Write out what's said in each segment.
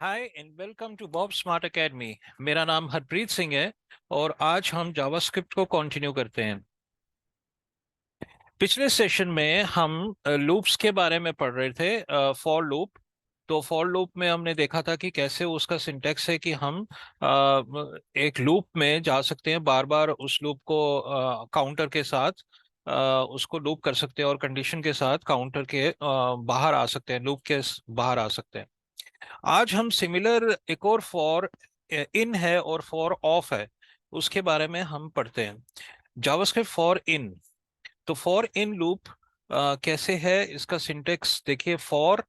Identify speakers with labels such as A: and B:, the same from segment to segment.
A: Hi and welcome to Bob smart academy. मेरा नाम हरप्रीत सिंह है और आज हम जावास्क्रिप्ट को कंटिन्यू करते हैं। पिछले सेशन में हम लूप्स के बारे में पढ़ रहे थे, फॉर लूप। तो फॉर लूप में हमने देखा था कि कैसे उसका सिंटेक्स है कि हम एक लूप में जा सकते हैं, बार बार उस लूप को काउंटर के साथ उसको लूप कर सकते हैं और कंडीशन के साथ काउंटर के बाहर आ सकते हैं, लूप के बाहर आ सकते हैं। आज हम सिमिलर एक और फॉर इन है और फॉर ऑफ है, उसके बारे में हम पढ़ते हैं। JavaScript for in. तो फॉर इन लूप कैसे है, इसका सिंटेक्स देखिए। फॉर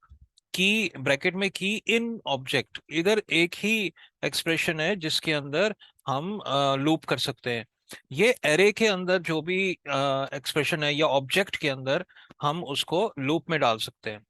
A: की ब्रैकेट में की इन ऑब्जेक्ट, इधर एक ही एक्सप्रेशन है जिसके अंदर हम लूप कर सकते हैं। ये एरे के अंदर जो भी एक्सप्रेशन है या ऑब्जेक्ट के अंदर हम उसको लूप में डाल सकते हैं।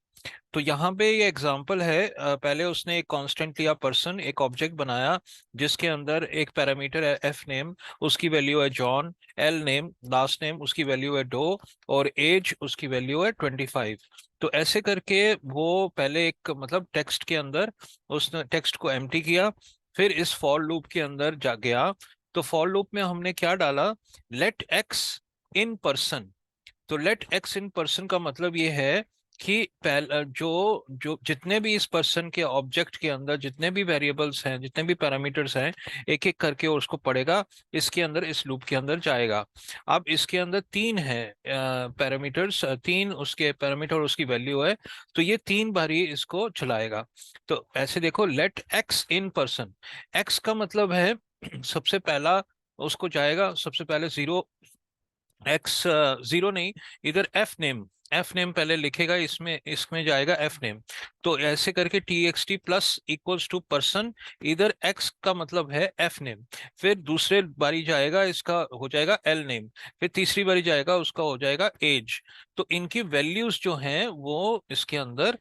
A: तो यहाँ पे ये एग्जांपल है। पहले उसने एक कांस्टेंट लिया पर्सन, एक ऑब्जेक्ट बनाया जिसके अंदर एक पैरामीटर है एफ नेम, उसकी वैल्यू है John. L name last name, उसकी वैल्यू है डो। और एज उसकी वैल्यू है 25। तो ऐसे करके वो पहले एक मतलब टेक्स्ट के अंदर उसने टेक्स्ट को एम्प्टी किया, फिर इस फॉर लूप के अंदर जा गया। तो फॉर लूप में हमने क्या डाला, लेट एक्स इन पर्सन। तो लेट एक्स इन पर्सन का मतलब ये है कि पहला जो जो जितने भी इस पर्सन के ऑब्जेक्ट के अंदर जितने भी वेरिएबल्स हैं, जितने भी पैरामीटर्स हैं, एक एक करके उसको पढ़ेगा, इसके अंदर इस लूप के अंदर जाएगा। अब इसके अंदर तीन है पैरामीटर्स, तीन उसके पैरामीटर और उसकी वैल्यू है। तो ये तीन बारी इसको चलाएगा। तो ऐसे देखो, let x in person. X का मतलब है सबसे पहला उसको जाएगा, सबसे पहले जीरो। एक्स जीरो नहीं, इधर एफ नेम। एफ नेम पहले लिखेगा, इसमें इसमें जाएगा एफ नेम। तो ऐसे करके T x T plus equals to person, इधर एक्स का मतलब है एफ नेम। फिर दूसरे बारी जाएगा, इसका हो जाएगा एल नेम। फिर तीसरी बारी जाएगा, उसका हो जाएगा एज। तो इनकी वैल्यूज जो हैं वो इसके अंदर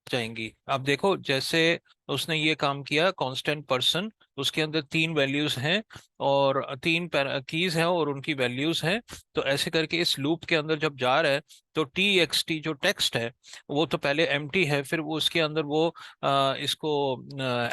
A: जाएंगी। अब देखो, जैसे उसने ये काम किया कांस्टेंट पर्सन, उसके अंदर तीन वैल्यूज हैं और तीन कीज हैं और उनकी वैल्यूज हैं। तो ऐसे करके इस लूप के अंदर जब जा रहा है, तो टी एक्स टी जो टेक्स्ट है वो तो पहले एम्प्टी है, फिर वो उसके अंदर वो इसको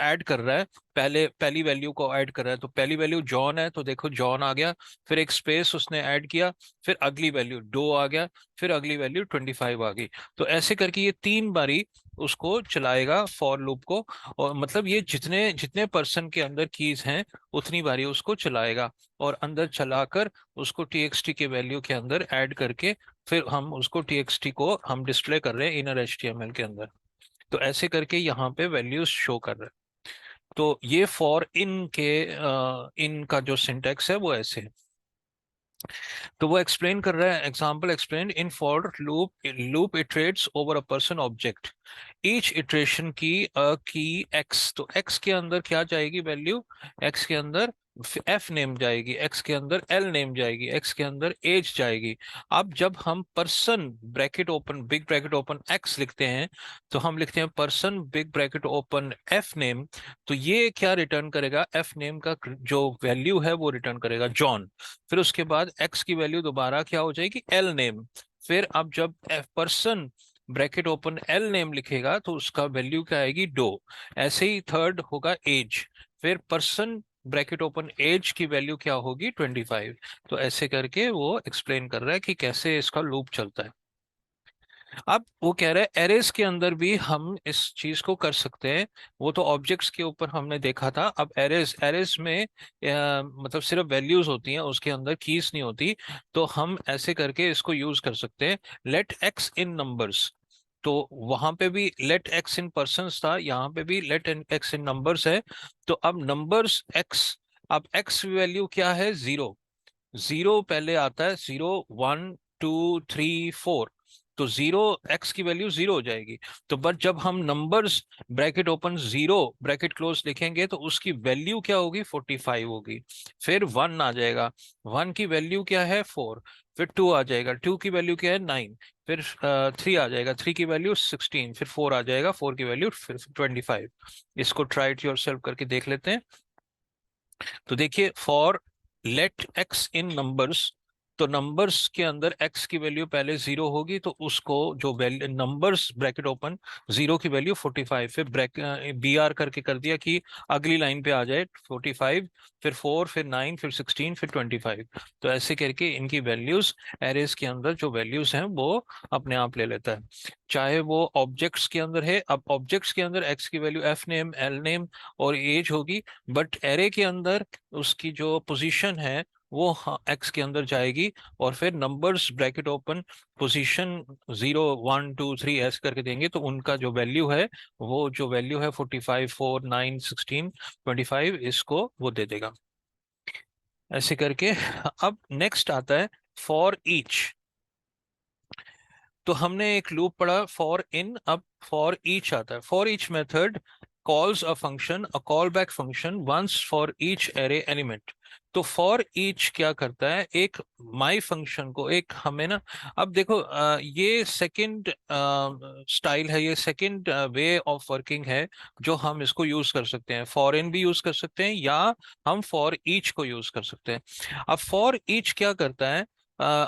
A: ऐड कर रहा है। पहले पहली वैल्यू को ऐड कर रहा है, तो पहली वैल्यू जॉन है, तो देखो जॉन आ गया। फिर एक स्पेस उसने ऐड किया, फिर अगली वैल्यू डो आ गया, फिर अगली वैल्यू 25 आ गई। तो ऐसे करके ये तीन बारी उसको चलाएगा फॉर लूप को। और मतलब ये जितने जितने पर्सन के अंदर कीज हैं उतनी बारी उसको चलाएगा, और अंदर चलाकर उसको टीएक्सटी के वैल्यू के अंदर ऐड करके फिर हम उसको टीएक्सटी को हम डिस्प्ले कर रहे हैं इनर एचटीएमएल के अंदर। तो ऐसे करके यहाँ पे वैल्यूज शो कर रहे हैं। तो ये फॉर इन के इन का जो सिंटेक्स है वो ऐसे है। तो वो एक्सप्लेन कर रहा है, example explain in for loop. Loop iterates over a person object, each iteration की एक्स। तो एक्स के अंदर क्या जाएगी वैल्यू, एक्स के अंदर एफ नेम जाएगी, एक्स के अंदर एल नेम जाएगी, एक्स के अंदर एज जाएगी। अब जब हम person bracket open big bracket open x लिखते हैं, तो हम लिखते हैं person big bracket open F name. तो ये क्या रिटर्न करेगा, एफ नेम का जो वैल्यू है वो रिटर्न करेगा जॉन। फिर उसके बाद एक्स की वैल्यू दोबारा क्या हो जाएगी, एल नेम। फिर अब जब F person bracket open L name लिखेगा तो उसका वैल्यू क्या आएगी, डो। ऐसे ही थर्ड होगा एज, फिर पर्सन ब्रैकेट ओपन एज की वैल्यू क्या होगी, 25। तो ऐसे करके वो एक्सप्लेन कर रहा है कि कैसे इसका लूप चलता है। अब वो कह रहा है एरेज के अंदर भी हम इस चीज को कर सकते हैं। वो तो ऑब्जेक्ट्स के ऊपर हमने देखा था, अब एरेज, एरेज में मतलब सिर्फ वैल्यूज होती हैं, उसके अंदर कीज नहीं होती। तो हम ऐसे करके इसको यूज कर सकते हैं, लेट एक्स इन नंबर्स। तो वहां पे भी लेट एक्स इन पर्सन्स था, यहाँ पे भी लेट एक्स इन नंबर्स है। तो अब नंबर्स एक्स, अब एक्स वैल्यू क्या है, जीरो। जीरो पहले आता है, zero, one, two, three, four. तो जीरो, एक्स की वैल्यू जीरो हो जाएगी। तो बट जब हम numbers bracket open zero bracket close लिखेंगे तो उसकी वैल्यू क्या होगी, 45 होगी। फिर वन आ जाएगा, वन की वैल्यू क्या है, फोर। फिर टू आ जाएगा, टू की वैल्यू क्या है, नाइन। फिर थ्री आ जाएगा, थ्री की वैल्यू 16। फिर फोर आ जाएगा, फोर की वैल्यू फिर 25। इसको ट्राई इट योरसेल्फ करके देख लेते हैं। तो देखिए, for let x in numbers, तो नंबर्स के अंदर x की वैल्यू पहले 0 होगी, तो उसको जो वैल्यू नंबर्स ब्रैकेट ओपन 0 की वैल्यू 45, फिर BR करके कर दिया कि अगली लाइन पे आ जाए 45, फिर 4, फिर 9, फिर 16, फिर 25। तो ऐसे करके इनकी वैल्यूज एरेज के अंदर जो वैल्यूज हैं वो अपने आप ले लेता है। चाहे वो ऑब्जेक्ट्स के अंदर है, अब ऑब्जेक्ट्स के अंदर x की value f name, l name और एज होगी, बट एरे के अंदर उसकी जो पोजीशन है वो x के अंदर जाएगी, और फिर नंबर्स ब्रैकेट ओपन पोजीशन 0, 1, 2, 3 ऐसे करके देंगे, तो उनका जो वैल्यू है वो जो वैल्यू है 45, 4, 9, 16, 25 इसको वो दे देगा ऐसे करके। अब नेक्स्ट आता है फॉर ईच। तो हमने एक लूप पढ़ा फॉर इन, अब फॉर ईच आता है। For each method calls a function, a call back function once for each array element. तो फॉर ईच क्या करता है, एक माई फंक्शन को, एक हमें ना, अब देखो ये सेकंड स्टाइल है, ये सेकंड वे ऑफ वर्किंग है जो हम इसको यूज कर सकते हैं। फॉर इन भी यूज कर सकते हैं या हम फॉर ईच को यूज कर सकते हैं। अब फॉर ईच क्या करता है,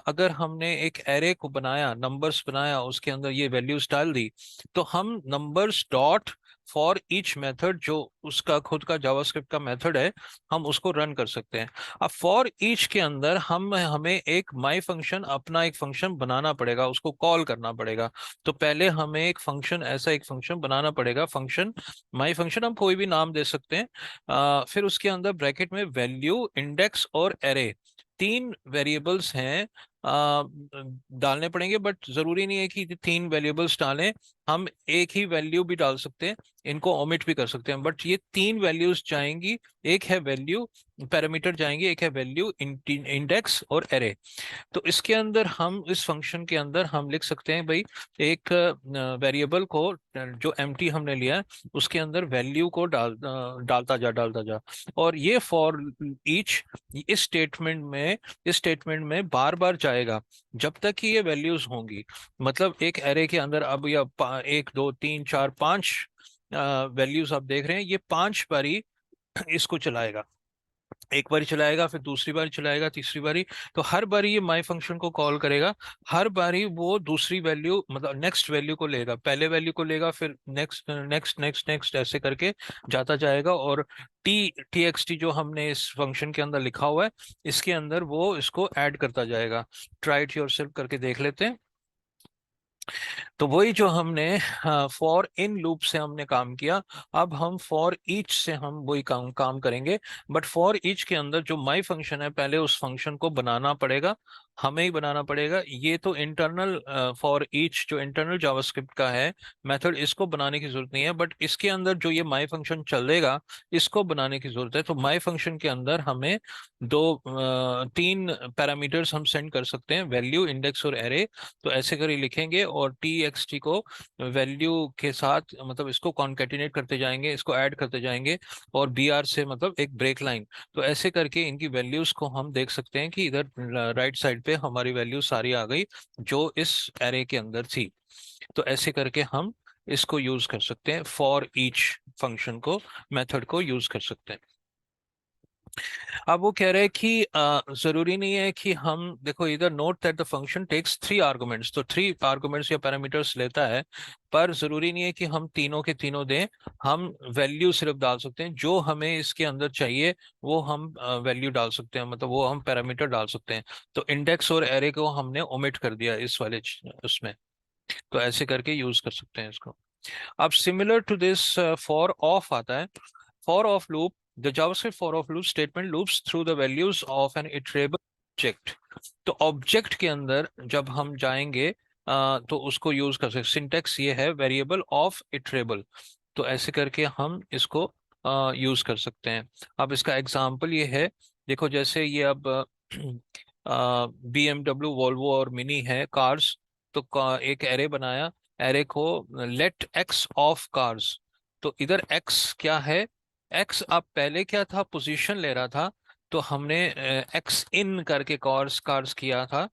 A: अगर हमने एक एरे को बनाया, नंबर्स बनाया, उसके अंदर ये वैल्यूज डाल दी, तो हम numbers dot for each method जो उसका खुद का जावास्क्रिप्ट का मेथड है, हम उसको रन कर सकते हैं। अब फॉर ईच के अंदर हमें एक माई फंक्शन, अपना एक फंक्शन बनाना पड़ेगा, उसको कॉल करना पड़ेगा। तो पहले हमें एक फंक्शन, ऐसा एक फंक्शन बनाना पड़ेगा, फंक्शन माई फंक्शन, हम कोई भी नाम दे सकते हैं। फिर उसके अंदर ब्रैकेट में वैल्यू, इंडेक्स और एरे, तीन वेरिएबल्स हैं डालने पड़ेंगे, बट जरूरी नहीं है कि तीन वेरिएबल्स डालें, हम एक ही वैल्यू भी डाल सकते हैं, इनको ओमिट भी कर सकते हैं, बट ये तीन वैल्यूज जाएंगी। एक है वैल्यू पैरामीटर जाएंगे, एक है वैल्यू, इंडेक्स और एरे। तो इसके अंदर हम, इस फंक्शन के अंदर हम लिख सकते हैं भाई, एक वेरिएबल को जो एम्प्टी हमने लिया है उसके अंदर वैल्यू को डालता जा। और ये फॉर ईच इस स्टेटमेंट में बार बार जाएगा जब तक कि ये वैल्यूज होंगी। मतलब एक एरे के अंदर अब या 1, 2, 3, 4, 5 वैल्यूज आप देख रहे हैं, ये 5 बारी इसको चलाएगा। एक बारी चलाएगा, फिर दूसरी बारी चलाएगा, तीसरी बारी। तो हर बारी ये माई फंक्शन को कॉल करेगा, हर बारी वो दूसरी वैल्यू, मतलब नेक्स्ट वैल्यू को लेगा, पहले वैल्यू को लेगा, फिर नेक्स्ट नेक्स्ट नेक्स्ट नेक्स्ट ऐसे करके जाता जाएगा। और टी एक्स टी जो हमने इस फंक्शन के अंदर लिखा हुआ है, इसके अंदर वो इसको ऐड करता जाएगा। ट्राई इट योरसेल्फ करके देख लेते हैं। तो वही जो हमने फॉर इन लूप से हमने काम किया, अब हम फॉर ईच से हम वही काम करेंगे। बट फॉर ईच के अंदर जो माई फंक्शन है, पहले उस फंक्शन को बनाना पड़ेगा, हमें ही बनाना पड़ेगा। ये तो इंटरनल फॉर ईच जो इंटरनल जावास्क्रिप्ट का है मेथड, इसको बनाने की जरूरत नहीं है, बट इसके अंदर जो ये माई फंक्शन चलेगा, इसको बनाने की जरूरत है। तो माई फंक्शन के अंदर हमें तीन पैरामीटर्स हम सेंड कर सकते हैं, वैल्यू, इंडेक्स और एरे। तो ऐसे कर ही लिखेंगे, और टी एक्स टी को वैल्यू के साथ, मतलब इसको कॉन्केटिनेट करते जाएंगे, इसको ऐड करते जाएंगे, और बी आर से मतलब एक ब्रेक लाइन। तो ऐसे करके इनकी वैल्यूज को हम देख सकते हैं कि इधर राइट साइड पे हमारी वैल्यू सारी आ गई जो इस एरे के अंदर थी। तो ऐसे करके हम इसको यूज कर सकते हैं, फॉर ईच फंक्शन को, मेथड को यूज कर सकते हैं। अब वो कह रहे हैं कि जरूरी नहीं है कि हम, देखो इधर note that the function takes 3 arguments, तो 3 आर्गुमेंट्स या पैरामीटर्स लेता है, पर जरूरी नहीं है कि हम तीनों के तीनों दें। हम वैल्यू सिर्फ डाल सकते हैं, जो हमें इसके अंदर चाहिए वो हम वैल्यू डाल सकते हैं, मतलब वो हम पैरामीटर डाल सकते हैं। तो इंडेक्स और एरे को हमने ओमिट कर दिया इस वाले उसमें। तो ऐसे करके यूज कर सकते हैं इसको। अब similar to this for of आता है। For of loop, the JavaScript for of loop statement loops through the values of an iterable object. तो ऑब्जेक्ट के अंदर जब हम जाएंगे तो उसको यूज कर सकते, सिंटेक्स ये है वेरिएबल ऑफ इटरेबल। तो ऐसे करके हम इसको यूज कर सकते हैं। अब इसका एग्जांपल ये है, देखो जैसे ये अब BMW, वोल्वो और मिनी है कार्स। तो एक एरे बनाया, एरे को लेट एक्स ऑफ कार्स। तो इधर एक्स क्या है, एक्स अब पहले क्या था, पोजीशन ले रहा था, तो हमने एक्स इन करके कार्स कार्स किया था।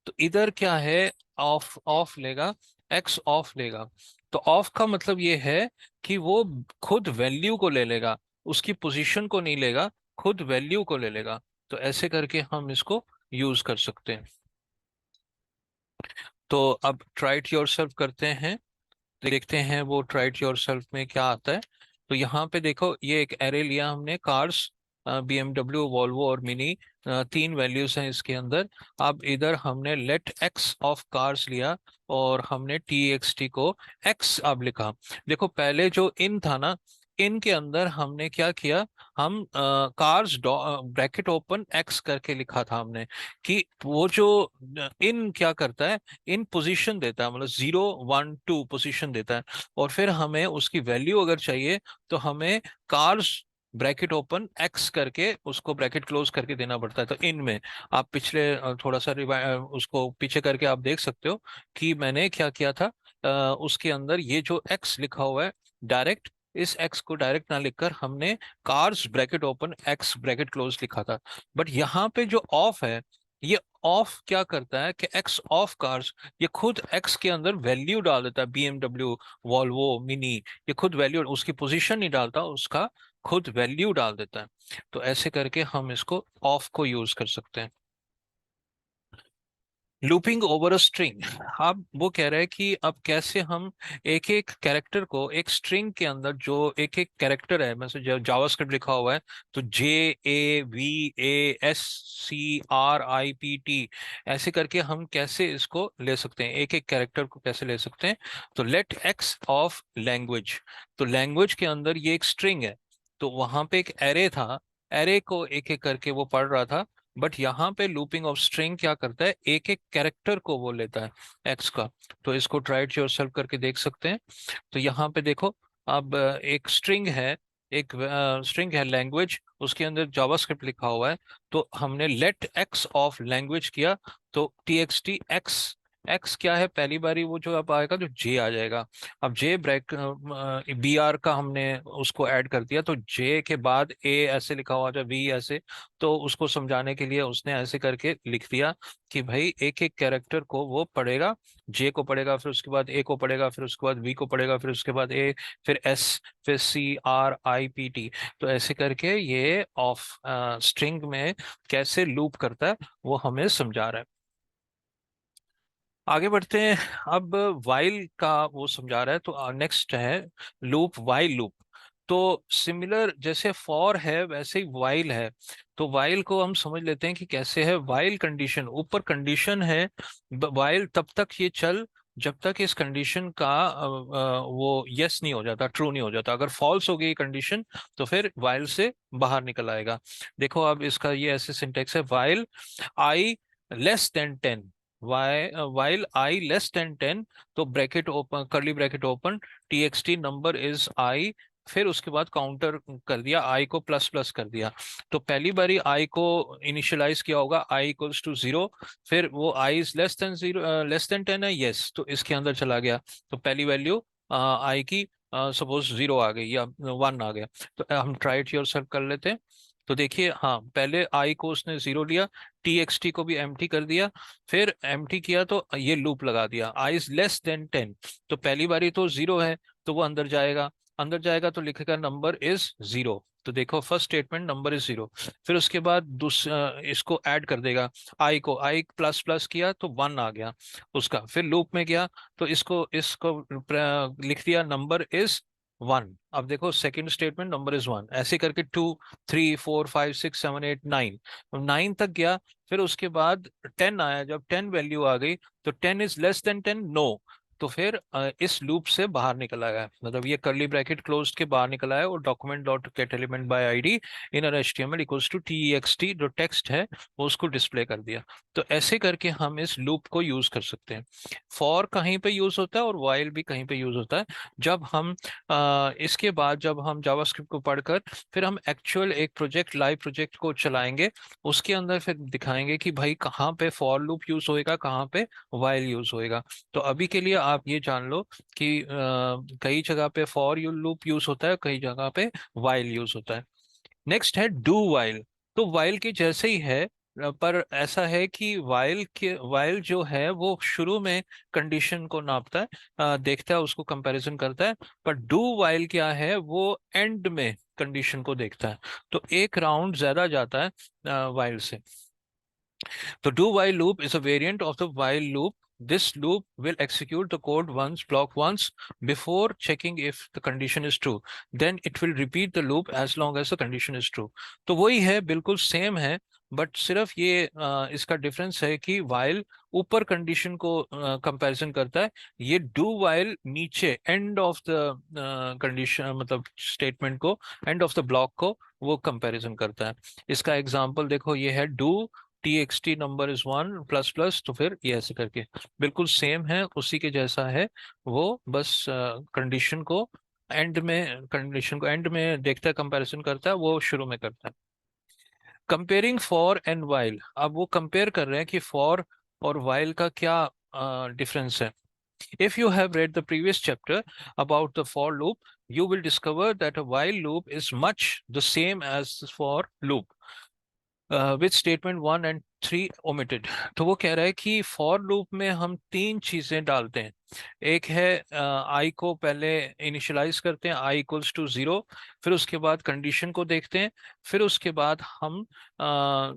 A: तो इधर क्या है, ऑफ ऑफ लेगा, एक्स ऑफ लेगा। तो ऑफ का मतलब ये है कि वो खुद वैल्यू को ले लेगा, उसकी पोजीशन को नहीं लेगा, खुद वैल्यू को ले लेगा। तो ऐसे करके हम इसको यूज कर सकते हैं। तो अब ट्राई इट योरसेल्फ करते हैं, देखते हैं वो ट्राई इट योरसेल्फ में क्या आता है। तो यहाँ पे देखो, ये एक एरे लिया हमने, कार्स, BMW, वॉल्वो और मिनी, तीन वैल्यूज हैं इसके अंदर। अब इधर हमने लेट एक्स ऑफ कार्स लिया और हमने TXT को एक्स अब लिखा। देखो पहले जो इन था ना, इन के अंदर हमने क्या किया, हम कार्स ब्रैकेट ओपन एक्स करके लिखा था हमने, कि वो जो इन क्या करता है, इन पोजीशन देता है, मतलब 0 1 2 पोजीशन देता है। और फिर हमें उसकी वैल्यू अगर चाहिए तो हमें कार्स ब्रैकेट ओपन एक्स करके उसको ब्रैकेट क्लोज करके देना पड़ता है। तो इनमें आप पिछले थोड़ा सा उसको पीछे करके आप देख सकते हो कि मैंने क्या किया था। उसके अंदर ये जो एक्स लिखा हुआ है डायरेक्ट, इस एक्स को डायरेक्ट ना लिखकर हमने cars bracket open x bracket close लिखा था। बट यहाँ पे जो ऑफ है, ये ऑफ क्या करता है कि एक्स ऑफ कार्स, ये खुद एक्स के अंदर वैल्यू डाल देता है। BMW, वॉल्वो, मिनी, ये खुद वैल्यू, उसकी पोजीशन नहीं डालता, उसका खुद वैल्यू डाल देता है। तो ऐसे करके हम इसको ऑफ को यूज कर सकते हैं। लूपिंग ओवर अ स्ट्रिंग, अब वो कह रहा है कि अब कैसे हम एक एक कैरेक्टर को एक स्ट्रिंग के अंदर, जो एक एक कैरेक्टर है, मतलब जावास्क्रिप्ट लिखा हुआ है, तो JAVASCRIPT, ऐसे करके हम कैसे इसको ले सकते हैं, एक एक कैरेक्टर को कैसे ले सकते हैं। तो लेट एक्स ऑफ लैंग्वेज, तो लैंग्वेज के अंदर ये एक स्ट्रिंग है, तो वहां पे एक एरे था, एरे को एक एक करके वो पढ़ रहा था। बट यहाँ पे लूपिंग ऑफ स्ट्रिंग क्या करता है, एक एक कैरेक्टर को वो लेता है एक्स का। तो इसको ट्राई इट योरसेल्फ करके देख सकते हैं। तो यहाँ पे देखो, अब एक स्ट्रिंग है, एक स्ट्रिंग है लैंग्वेज, उसके अंदर जावास्क्रिप्ट लिखा हुआ है। तो हमने लेट एक्स ऑफ लैंग्वेज किया, तो TXT एक्स, एक्स क्या है, पहली बारी वो जो अब आएगा जो जे आ जाएगा। अब जे ब्रैक BR का हमने उसको ऐड कर दिया, तो जे के बाद ए ऐसे लिखा हुआ था, V ऐसे। तो उसको समझाने के लिए उसने ऐसे करके लिख दिया कि भाई एक एक कैरेक्टर को वो पढ़ेगा, जे को पढ़ेगा, फिर उसके बाद ए को पढ़ेगा, फिर उसके बाद वी को पढ़ेगा, फिर उसके बाद ए, फिर एस, फिर CRIPT। तो ऐसे करके ये ऑफ स्ट्रिंग में कैसे लूप करता है वो हमें समझा रहा है। आगे बढ़ते हैं। अब वाइल का वो समझा रहा है, तो नेक्स्ट है लूप, वाइल लूप। तो सिमिलर जैसे फॉर है वैसे ही वाइल है। तो वाइल को हम समझ लेते हैं कि कैसे है। वाइल कंडीशन, ऊपर कंडीशन है, वाइल तब तक ये चल जब तक इस कंडीशन का वो यस नहीं हो जाता, ट्रू नहीं हो जाता। अगर फॉल्स हो गई कंडीशन तो फिर वाइल से बाहर निकल आएगा। देखो अब इसका ये ऐसे सिंटेक्स है, while I less than 10, while I less than 10, तो bracket open, curly bracket open, TXT number is I, फिर उसके बाद काउंटर कर दिया, आई को प्लस प्लस कर दिया। तो पहली बारी आई को इनिशियलाइज किया होगा, आई इक्वल्स टू 0, फिर वो I is less than 0, less than 10 है, यस, तो इसके अंदर चला गया। तो पहली वैल्यू आई की सपोज 0 आ गई या 1 आ गया। तो हम ट्राई इट योरसेल्फ कर लेते हैं। तो देखिए, हाँ, पहले आई को उसने 0 लिया, TXT को भी एम्प्टी कर दिया, फिर एम्प्टी किया तो ये लूप लगा दिया, आई इज लेस देन 10। तो पहली बारी तो 0 है, तो वो अंदर जाएगा, अंदर जाएगा तो लिखेगा नंबर इज 0। तो देखो फर्स्ट स्टेटमेंट नंबर इज 0। फिर उसके बाद इसको ऐड कर देगा, आई को, आई प्लस प्लस किया तो 1 आ गया उसका, फिर लूप में गया तो इसको इसको लिख दिया नंबर इज 1। अब देखो सेकंड स्टेटमेंट नंबर इज 1, ऐसे करके 2 3 4 5 6 7 8 9, 9 तक गया। फिर उसके बाद 10 आया, जब 10 वैल्यू आ गई तो 10 इज लेस देन 10, नो। तो फिर इस लूप से बाहर निकला गया, मतलब ये कर्ली ब्रैकेट क्लोज के बाहर निकला है, और document dot get element by ID inner HTML equals to TXT, जो टेक्स्ट है वो उसको डिस्प्ले कर दिया। तो ऐसे करके हम इस लूप को यूज कर सकते हैं। फॉर कहीं पे यूज होता है और वाइल भी कहीं पे यूज होता है। जब हम इसके बाद जब हम जावास्क्रिप्ट को पढ़कर फिर हम एक्चुअल एक प्रोजेक्ट, लाइव प्रोजेक्ट को चलाएंगे, उसके अंदर फिर दिखाएंगे कि भाई कहाँ पे फॉर लूप यूज होएगा, कहाँ पे वाइल यूज होएगा। तो अभी के लिए आप ये जान लो कि कई जगह पे फॉर यू लूप यूज होता है, कई जगह पे वाइल यूज होता है। नेक्स्ट है डू वाइल। तो वाइल के जैसे ही है, पर ऐसा है कि वाइल जो है वो शुरू में कंडीशन को नापता है, देखता है, उसको कंपैरिजन करता है। पर डू वाइल क्या है, वो एंड में कंडीशन को देखता है, तो एक राउंड ज्यादा जाता है वाइल से। तो do while loop is a variant of the while loop. This loop will execute the code once, block once, before checking if the condition is true. Then it will repeat the loop as long as the condition is true. तो वही है, बिल्कुल same है, but सिर्फ ये इसका difference है कि while ऊपर कंडीशन को कंपैरिजन करता है, ये do while नीचे एंड ऑफ द कंडीशन, मतलब स्टेटमेंट को, एंड ऑफ द ब्लॉक को वो कंपैरिजन करता है। इसका एग्जांपल देखो, ये है do txt number is one plus plus, तो फिर ये ऐसे करके बिल्कुल सेम है, उसी के जैसा है वो, बस कंडीशन को एंड में देखता है, कंपैरिजन करता है, वो शुरू में करता है। कंपेयरिंग फॉर एंड वाइल, अब वो कंपेयर कर रहे हैं कि फॉर और वाइल का क्या डिफरेंस है। If you have read the previous chapter about the for loop, you will discover that a while loop is much the same as for loop. With statement one and three omitted. तो वो कह रहा है कि for loop में हम तीन चीजें डालते हैं। एक है आई को पहले इनिशियलाइज करते हैं, आई इक्वल्स टू जीरो, फिर उसके बाद कंडीशन को देखते हैं, फिर उसके बाद हम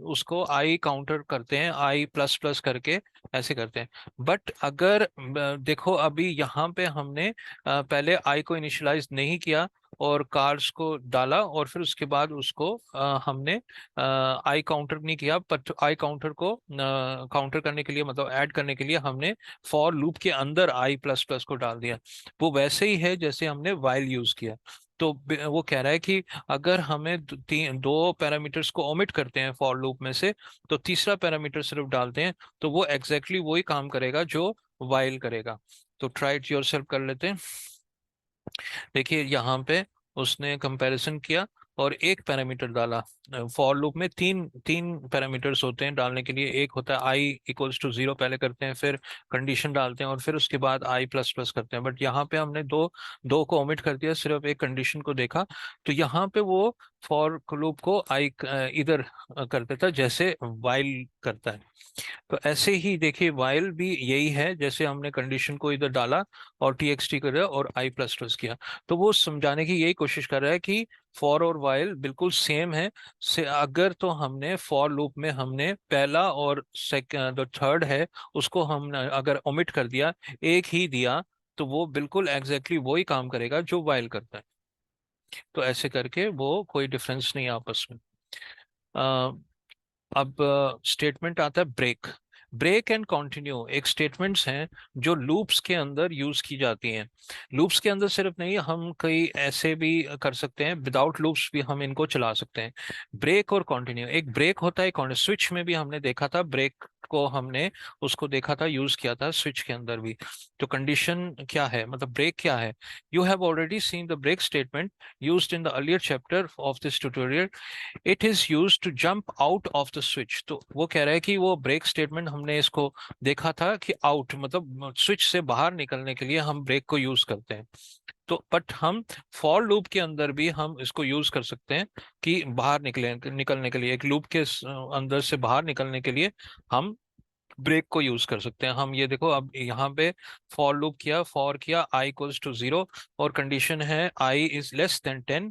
A: उसको आई काउंटर करते हैं, आई प्लस प्लस करके ऐसे करते हैं। बट अगर देखो अभी यहाँ पे हमने पहले आई को इनिशियलाइज नहीं किया और कार्ड्स को डाला, और फिर उसके बाद उसको हमने आई काउंटर नहीं किया, बट आई काउंटर को काउंटर करने के लिए, मतलब ऐड करने के लिए, हमने फॉर लूप के अंदर आई प्लस प्लस को डाल दिया। वो वैसे ही है जैसे हमने वाइल यूज किया। तो वो कह रहा है कि अगर हमें दो पैरामीटर्स को ओमिट करते हैं फॉर लूप में से, तो तीसरा पैरामीटर सिर्फ डालते हैं, तो वो एग्जैक्टली वही काम करेगा जो वाइल करेगा। तो ट्राई इट योरसेल्फ कर लेते हैं। देखिए यहाँ पे उसने कंपैरिजन किया और एक पैरामीटर डाला। फॉर लूप में तीन तीन पैरामीटर्स होते हैं डालने के लिए। एक होता है आई इक्वल्स टू जीरो, पहले करते हैं, फिर कंडीशन डालते हैं, और फिर उसके बाद आई प्लस प्लस करते हैं। बट यहाँ पे हमने दो दो को ओमिट कर दिया, सिर्फ एक कंडीशन को देखा। तो यहाँ पे वो फॉर लूप को आई इधर कर देता जैसे वाइल करता है। तो ऐसे ही देखिए वाइल भी यही है, जैसे हमने कंडीशन को इधर डाला और टीएक्सटी कर और आई प्लस प्लस किया। तो वो समझाने की यही कोशिश कर रहा है कि फॉर और वाइल बिल्कुल सेम है। से अगर तो हमने फॉर लूप में हमने पहला और सेकंड, जो थर्ड है, उसको हमने अगर ओमिट कर दिया, एक ही दिया, तो वो बिल्कुल एग्जैक्टली वही काम करेगा जो वाइल करता है। तो ऐसे करके वो कोई डिफरेंस नहीं है आपस में। अब स्टेटमेंट आता है ब्रेक। ब्रेक एंड कंटिन्यू एक स्टेटमेंट्स हैं जो लूप्स के अंदर यूज की जाती हैं। लूप्स के अंदर सिर्फ नहीं, हम कई ऐसे भी कर सकते हैं, विदाउट लूप्स भी हम इनको चला सकते हैं। ब्रेक और कंटिन्यू, एक ब्रेक होता है, स्विच में भी हमने देखा था ब्रेक को, हमने उसको देखा था, यूज किया था स्विच के अंदर भी। तो कंडीशन क्या है, मतलब ब्रेक क्या है? You have already seen the break statement used in the earlier chapter of this tutorial. It is use to jump out of the switch. तो वो कह रहा है कि वो ब्रेक स्टेटमेंट हमने इसको देखा था कि आउट मतलब स्विच से बाहर निकलने के लिए हम ब्रेक को यूज करते हैं। तो बट हम फॉर लूप के अंदर भी हम इसको यूज कर सकते हैं कि बाहर निकलने के लिए, एक लूप के अंदर से बाहर निकलने के लिए हम ब्रेक को यूज कर सकते हैं। हम ये देखो, अब यहाँ पे फॉर लूप किया, फॉर किया आई इक्वल्स टू जीरो, और कंडीशन है आई इज लेस देन 10,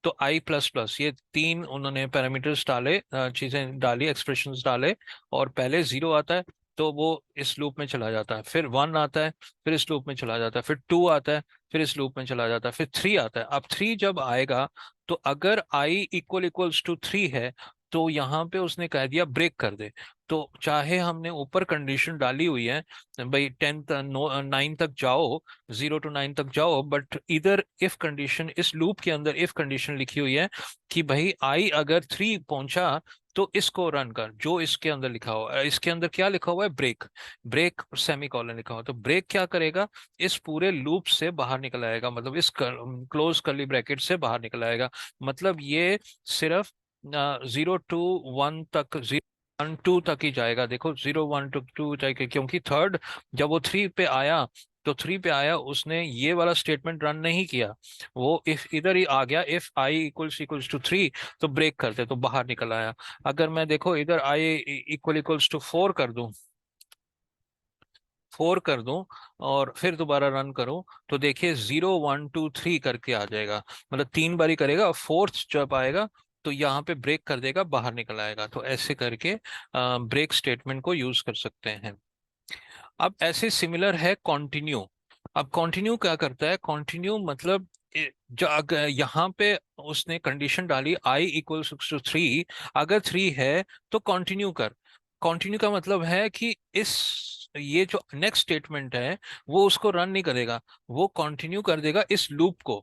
A: तो आई प्लस प्लस, ये तीन उन्होंने पैरामीटर्स डाले, चीजें डाली, एक्सप्रेशंस डाले, और पहले जीरो आता है तो वो इस लूप में चला जाता है, फिर वन आता है, फिर इस लूप में चला जाता है, फिर टू आता है, फिर इस लूप में चला जाता है, फिर थ्री आता है। अब थ्री जब आएगा, तो अगर आई इक्वल्स टू थ्री है, तो यहाँ पे उसने कह दिया ब्रेक कर दे। तो चाहे हमने ऊपर कंडीशन डाली हुई है भाई 10 9 तक जाओ, 0 to 9 तक जाओ, बट इधर इफ कंडीशन, इस लूप के अंदर इफ कंडीशन लिखी हुई है कि भाई आई अगर 3 पहुंचा तो इसको रन कर, जो इसके अंदर लिखा हुआ है। इसके अंदर क्या लिखा हुआ है? ब्रेक। ब्रेक सेमी कॉलन लिखा हुआ, तो ब्रेक क्या करेगा? इस पूरे लूप से बाहर निकल आएगा, मतलब इस क्लोज कर्ली ब्रैकेट से बाहर निकल आएगा। मतलब ये सिर्फ 0 to 1 तक, 0 1 2 तक ही जाएगा। देखो 0 1 to 2 जाएगा, क्योंकि थर्ड जब वो थ्री पे आया, तो थ्री पे आया, उसने ये वाला स्टेटमेंट रन नहीं किया, वो इफ इधर ही आ गया, if i equals to three, तो ब्रेक करते तो बाहर निकल आया। अगर मैं देखो इधर आई इक्वल्स टू फोर कर दूं, फोर कर दूं और फिर दोबारा रन करूं, तो देखिए 0 1 2 3 करके आ जाएगा, मतलब तीन बारी करेगा, फोर्थ जब आएगा तो यहाँ पे ब्रेक कर देगा, बाहर निकल आएगा। तो ऐसे करके ब्रेक स्टेटमेंट को यूज कर सकते हैं। अब ऐसे सिमिलर है कंटिन्यू। अब कंटिन्यू क्या करता है? कंटिन्यू मतलब जो अगर यहाँ पे उसने कंडीशन डाली आई इक्वल टू 3, अगर 3 है तो कंटिन्यू कर। कंटिन्यू का मतलब है कि इस ये जो नेक्स्ट स्टेटमेंट है वो उसको रन नहीं करेगा, वो कंटिन्यू कर देगा इस लूप को।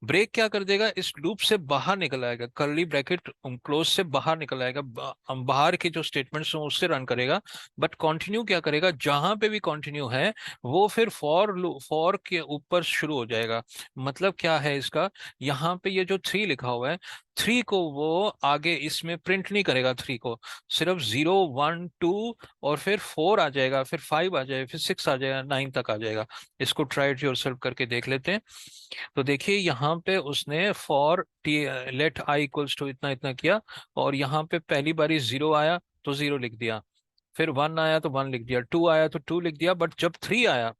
A: ब्रेक क्या कर देगा? इस लूप से बाहर निकल आएगा, कर्ली ब्रैकेट क्लोज से बाहर निकल आएगा, बाहर के जो स्टेटमेंट्स हैं उससे रन करेगा। बट कंटिन्यू क्या करेगा? जहां पे भी कंटिन्यू है वो फिर फॉर के ऊपर शुरू हो जाएगा। मतलब क्या है इसका? यहाँ पे ये जो 3 लिखा हुआ है, 3 को वो आगे इसमें प्रिंट नहीं करेगा। 3 को सिर्फ 0 1 2 और फिर 4 आ जाएगा, फिर 5 आ जाएगा, फिर 6 आ जाएगा, 9 तक आ जाएगा। इसको ट्राई इट योरसेल्फ करके देख लेते हैं। तो देखिए यहाँ पे उसने for T let i equals to इतना इतना किया, और यहाँ पे पहली बारी 0 आया तो 0 लिख दिया, फिर 1 आया तो 1 लिख दिया, 2 आया तो 2 लिख दिया। बट जब 3 आया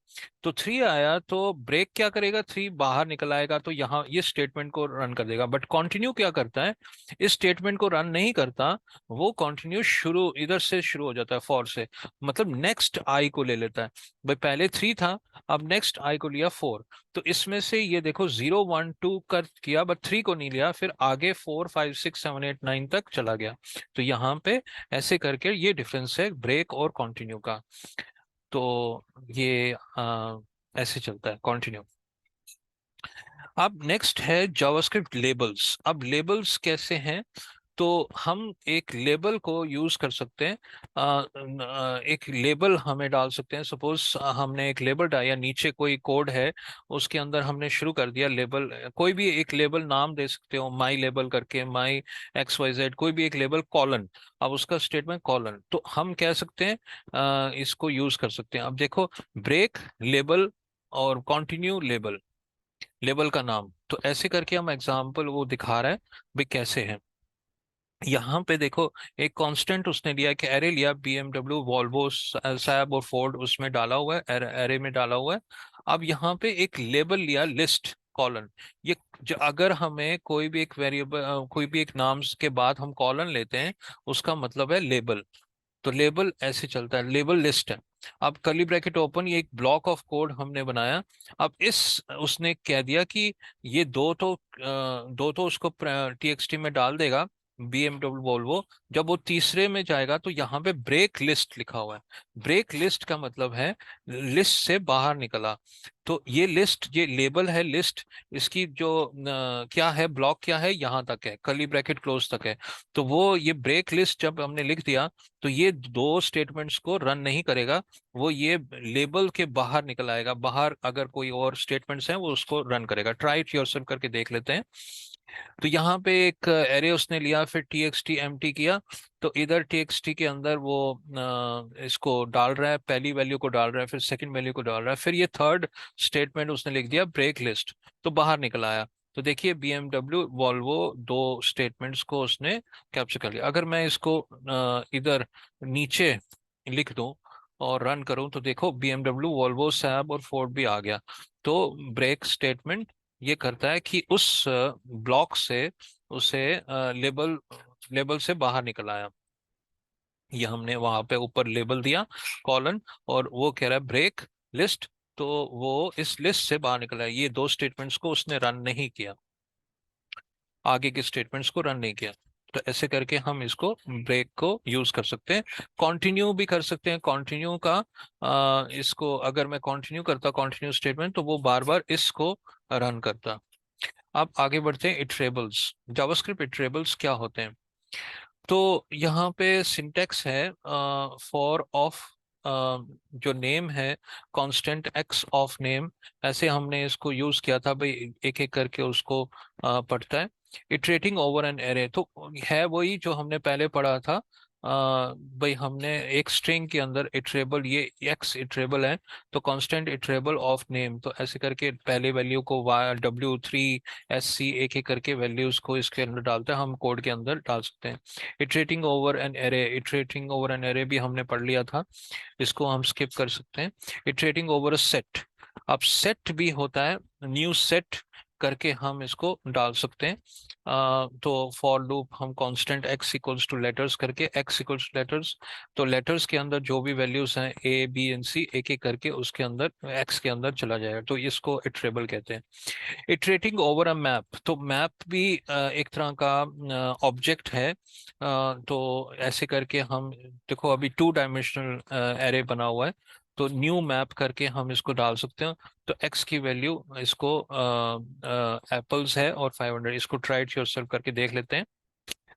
A: तो 3 आया तो ब्रेक क्या करेगा? 3 बाहर निकल आएगा, तो यहाँ ये स्टेटमेंट को रन कर देगा। बट कंटिन्यू क्या करता है? इस स्टेटमेंट को रन नहीं करता, वो कंटिन्यू शुरू इधर से शुरू हो जाता है, फॉर से। मतलब नेक्स्ट आई को ले लेता है। भाई पहले 3 था, अब नेक्स्ट आई को लिया 4। तो इसमें से ये देखो 0 1 2 कर किया, बट 3 को नहीं लिया, फिर आगे 4 5 6 7 8 9 तक चला गया। तो यहाँ पे ऐसे करके ये डिफरेंस है ब्रेक और कंटिन्यू का। तो ये ऐसे चलता है कंटिन्यू। अब नेक्स्ट है जावास्क्रिप्ट लेबल्स। अब लेबल्स कैसे हैं? तो हम एक लेबल को यूज कर सकते हैं। एक लेबल हमें डाल सकते हैं। सपोज हमने एक लेबल डाला, नीचे कोई कोड है, उसके अंदर हमने शुरू कर दिया लेबल। कोई भी एक लेबल नाम दे सकते हो, माई लेबल करके, माई XYZ, कोई भी एक लेबल कॉलन। अब उसका स्टेटमेंट कॉलन, तो हम कह सकते हैं इसको यूज कर सकते हैं। अब देखो, ब्रेक लेबल और कंटिन्यू लेबल, लेबल का नाम। तो ऐसे करके हम एग्जाम्पल वो दिखा रहा है भाई कैसे है। यहाँ पे देखो, एक कांस्टेंट उसने लिया कि एरे लिया, BMW, वॉल्वो, सैब और फोर्ड उसमें डाला हुआ है, एरे में डाला हुआ है। अब यहाँ पे एक लेबल लिया, लिस्ट कॉलन। ये जो अगर हमें कोई भी एक वेरिएबल, कोई भी एक नाम के बाद हम कॉलन लेते हैं, उसका मतलब है लेबल। तो लेबल ऐसे चलता है, लेबल लिस्ट है। अब कर्ली ब्रैकेट ओपन, ये एक ब्लॉक ऑफ कोड हमने बनाया। अब इस उसने कह दिया कि ये दो तो उसको TXT में डाल देगा, BMW वोल्वो। जब वो तीसरे में जाएगा तो यहाँ पे ब्रेक लिस्ट लिखा हुआ है। ब्रेक लिस्ट का मतलब है लिस्ट से बाहर निकला। तो ये लिस्ट, ये लेबल है लिस्ट, इसकी जो क्या है, ब्लॉक क्या है, यहाँ तक है, कर्ली ब्रैकेट क्लोज तक है। तो वो ये ब्रेक लिस्ट जब हमने लिख दिया तो ये दो स्टेटमेंट्स को रन नहीं करेगा, वो ये लेबल के बाहर निकल आएगा। बाहर अगर कोई और स्टेटमेंट्स हैं वो उसको रन करेगा। ट्राई इट योरसेल्फ करके देख लेते हैं। तो यहाँ पे एक एरे उसने लिया, फिर TXT एम्प्टी किया। तो इधर TXT के अंदर वो इसको डाल रहा है, पहली वैल्यू को डाल रहा है, फिर सेकंड वैल्यू को डाल रहा है, फिर ये थर्ड स्टेटमेंट उसने लिख दिया ब्रेक लिस्ट, तो बाहर निकल आया। तो देखिए BMW वॉल्वो दो स्टेटमेंट्स को उसने कैप्चर कर लिया। अगर मैं इसको इधर नीचे लिख दूं और रन करूं तो देखो BMW वॉल्वो सैब और फोर्ड भी आ गया। तो ब्रेक स्टेटमेंट ये करता है कि उस ब्लॉक से उसे लेबल लेबल से बाहर निकल आया। ये हमने वहां पे ऊपर लेबल दिया कॉलन, और वो कह रहा है ब्रेक लिस्ट, तो वो इस लिस्ट से बाहर निकल आया। ये दो स्टेटमेंट्स को उसने रन नहीं किया, आगे के स्टेटमेंट्स को रन नहीं किया। तो ऐसे करके हम इसको ब्रेक को यूज कर सकते हैं। कंटिन्यू भी कर सकते हैं। कंटिन्यू का इसको अगर मैं कंटिन्यू करता कंटिन्यू स्टेटमेंट, तो वो बार बार इसको रन करता। अब आगे बढ़ते हैं इटरेबल्स। जावास्क्रिप्ट इटरेबल्स क्या होते हैं? तो यहाँ पे सिंटेक्स है फॉर ऑफ जो नेम है, कांस्टेंट x ऑफ नेम। ऐसे हमने इसको यूज किया था भाई, एक एक करके उसको पढ़ता है। इटरेटिंग ओवर एन एरे, तो है वही जो हमने पहले पढ़ा था। भाई हमने एक स्ट्रिंग के अंदर इटरेबल, ये x इटरेबल है, तो कांस्टेंट इटरेबल ऑफ नेम, तो ऐसे करके पहले वैल्यू को W3 SC एक एक करके वैल्यूज को इसके अंदर डालते हैं, हम कोड के अंदर डाल सकते हैं। Iterating over an array, iterating over an array भी हमने पढ़ लिया था, इसको हम स्किप कर सकते हैं। इटरेटिंग ओवर अ सेट, अब सेट भी होता है, न्यू सेट करके हम इसको डाल सकते हैं। तो फॉर लूप हम constant x equals two letters करके, x इक्वल्स टू लेटर्स, तो लेटर्स के अंदर जो भी वैल्यूज हैं a b एंड c, एक एक करके उसके अंदर x के अंदर चला जाएगा, तो इसको इटरेबल कहते हैं। इटरेटिंग ओवर अ मैप, तो मैप भी एक तरह का ऑब्जेक्ट है। तो ऐसे करके हम, देखो अभी 2 डायमेंशनल एरे बना हुआ है, तो न्यू मैप करके हम इसको डाल सकते हैं। तो x की वैल्यू इसको एप्पल्स है और 500, इसको ट्राई इट योरसेल्फ करके देख लेते हैं।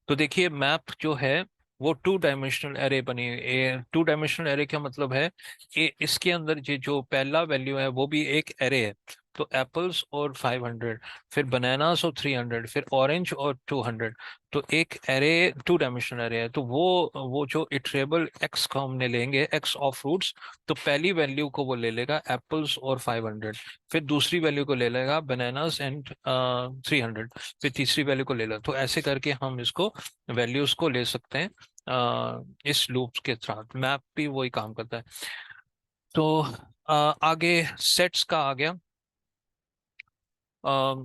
A: तो देखिए मैप जो है वो 2 डायमेंशनल एरे बनी है। 2 डायमेंशनल एरे का मतलब है कि इसके अंदर ये जो पहला वैल्यू है वो भी एक एरे है। तो एप्पल्स और 500, फिर बनानास और 300, फिर ऑरेंज और 200, तो एक एरे 2 डायमेंशनल एरे है। तो वो जो इटरेबल एक्स को हमने लेंगे, एक्स ऑफ फ्रूट्स, तो पहली वैल्यू को वो ले लेगा एप्पल्स और 500, फिर दूसरी वैल्यू को ले लेगा बनानास एंड 300, फिर तीसरी वैल्यू को ले लेगा। तो ऐसे करके हम इसको वैल्यूज को ले सकते हैं इस लूप के साथ। मैप भी वही काम करता है। तो आगे सेट्स का आ गया। अ,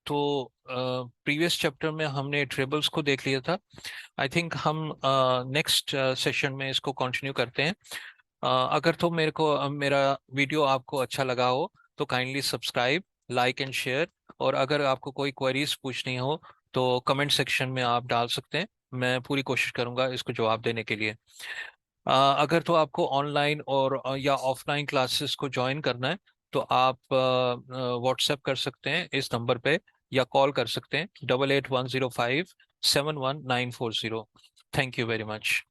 A: तो प्रीवियस चैप्टर में हमने ट्रेबल्स को देख लिया था। आई थिंक हम नेक्स्ट सेशन में इसको कंटिन्यू करते हैं। अगर तो मेरा वीडियो आपको अच्छा लगा हो तो kindly subscribe, like and share, और अगर आपको कोई क्वेरीज पूछनी हो तो कमेंट सेक्शन में आप डाल सकते हैं। मैं पूरी कोशिश करूंगा इसको जवाब देने के लिए। अगर तो आपको ऑनलाइन और या ऑफलाइन क्लासेस को ज्वाइन करना है तो आप व्हाट्सएप कर सकते हैं इस नंबर पे, या कॉल कर सकते हैं 8810571940। Thank you very much.